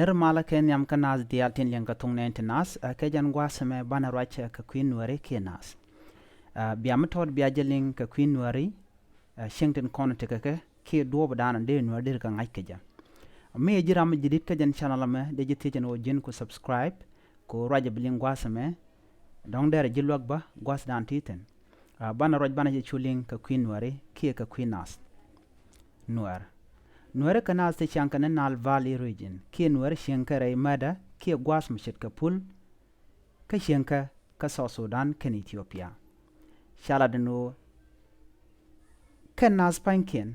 nirmala ken yam kanaz dial tin yang katung nen nas ke jan gwasame bana racha ka queen nuääri ke nas biam tod biajeling ka queen nuääri shington kono te ke do badana de nuer dir ka ngai ke ja me jiram jidit ka jan channel me de jiti jan o jin ko subscribe ko raja biling gwasame dong der jilwak ba gwas dan titen bana roj bana chuling ka queen nuääri ke ka queen nas nuer kanas te chankana nal valley region ke nuer shankare mada ke gwas mshit ka pul ka shanka ka South Sudan ken Ethiopia shala deno kanas panken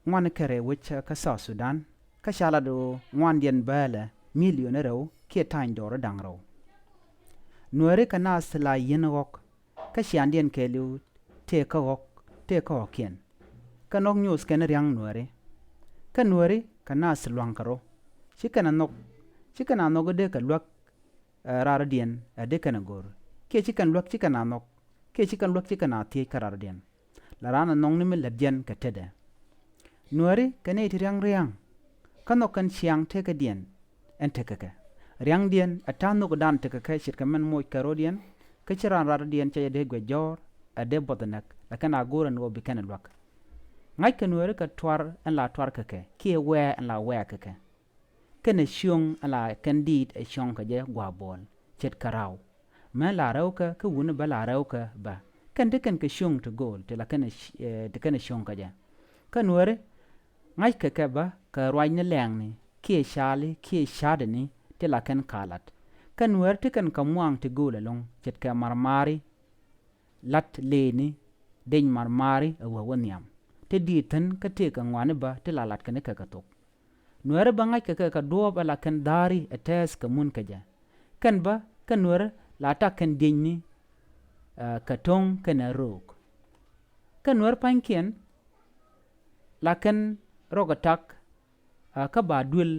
ngwan kare wicha ka South Sudan ka shala do ngwan dien bala millionero ke tain doro dangro nuer kanas la yenok ka shandien kelu te ka ken kanok news ken riang nuer ka nueri kana silwang karo chikana nok de ka lwak rar dien ade kana gor ke chikan lwak chikana nok ke chikan lwak chikana ti karar dien la rana nong ni mel dien ka tede nueri kane ti riang kanok kan chiang te ka dien en te ka riang dien atano ko dan te ka chit kamen moy karo dien ka chiran rar dien che de gwe jor ade bodanak la kana goran wo bi kana lwak ngai ka nuer ka twar en la twar ka ke we en la we ka kene shiong ala candid e shiong ka je gwa bol chet karau ma la raw ka wun ba la raw ka ba kan de kan ka shiong to gol te la kene de kene shiong ka je ka nuer ngai ka ba ka rwai ne leng ni ke shali ke shade ni te la kan kalat ka nuer te kan ka muang te gol long chet ka marmari lat le ni den marmari e wa wonyam te ditan ka te ka ngwane ba te lalat ka ne ka tok nuer ba ngai ka do ba la kan dari etes ka mun ka ja kan ba ka nuer la ta kan dinni ka tong ka na rok ka nuer pankien la kan rogatak ka ba dul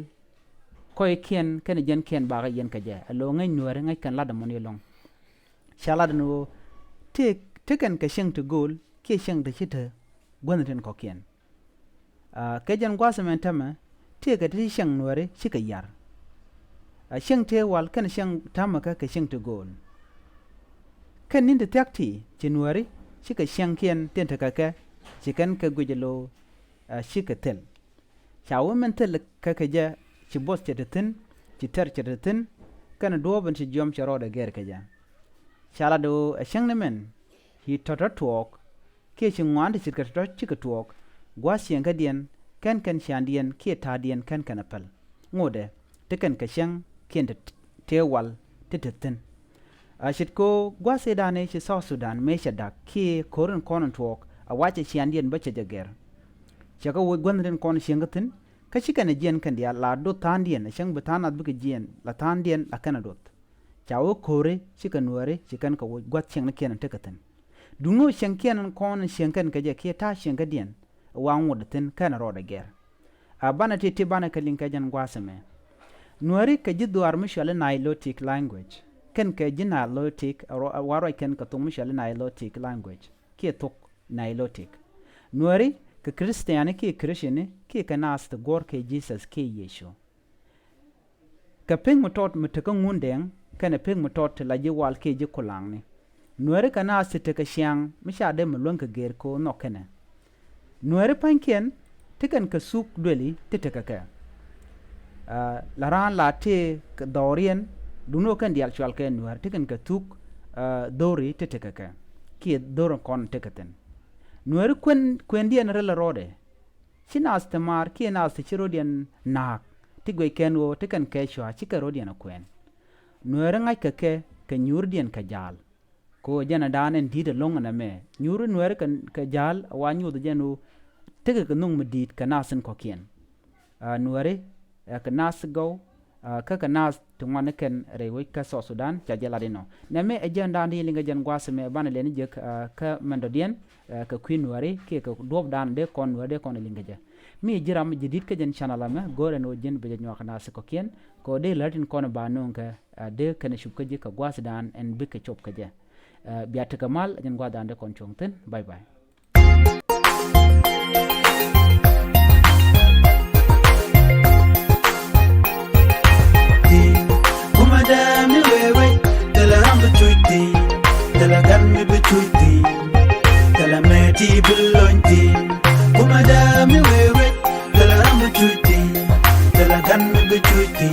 koy kien kan jen kien ba ga yen ka ja lo ngai nuer ngai kan la da mon yelong shala no te kan ka sheng to gol ke sheng da chita gwanten ko kien ke jan gwasame tama te ka ti shang nuere shika yar shang te wal kan shang tama ka shang to gol kan nin de takti ti nuere shika shang kien ten ta ka chikan ka gujelo shika tel chawo men tel ka ja chi bos te tin chi ter che tin kan do ban chi jom charo da ger ka ja chala do shang ne men hi totot talk ke chingwan de chika to chika tuok gwa siang ka dien kan shandien ke ta dien kan apal ngode te kan ka shang ken te wal te tin shit ko gwa se dane chi South Sudan me shadak ke koron konon tuok a wache shandien ba che jager chaka wo gwanren kon shingatin ka chika ne jien kan dia la do tan dien shang betanat bu ke jien la tan dien akana dot chawo kore chika nuare chikan ka wo gwa ching ne ken te katin dungo shankian kon shankan ka je ke ta shanka dien wan wudtin kana roda ger abana te bana kalin ka jan gwasame nuari ka jidwar mishal nilotic language kan ka jina lotic waro kan ka to mishal nilotic language ke tok nilotic nuari ka kristiani ke krishene ke kanas to gor ke Jesus ke yesho ka peng mutot mutaka ngundeng kana peng mutot la ji wal ke ji kulang ni nuere kana site ka shiang misha de mulon ka ger ko nokene nuere pankien tikan ka suk dweli titeka ka laran la te ka dorien duno kan dial chwal ka nuere tikan ka tuk dori titeka ka ki doron kon tekaten nuere kwen dien rela rode chinas tamar ki nas te chirodien nak tigwe kenwo tikan ka shwa chika rodien kwen nuere ngai ka nyurdien ka jal ko jana danen dida longa na me nyuru nuer ka jal wa nyudu janu tege ka nung medit ka nasen ko kien nuere ka nas go ka nas tungwane ken rewe ka South Sudan cha jala dino na me ajanda ndi linga jan gwase me bana leni je ka mandodien ka queen nuere ke ka dob dan de kon nuere kon linga je mi jiram jidit ka jan channel ma gore no jen be nyo kana se ko kien ko de latin kon ba non ka de kana shubka je ka gwase dan en be ka chop ka je biata kamal jan gwa dande kon chongten bye bye belontin kuma da mi wewe dala rambu chuti dala gan mi chuti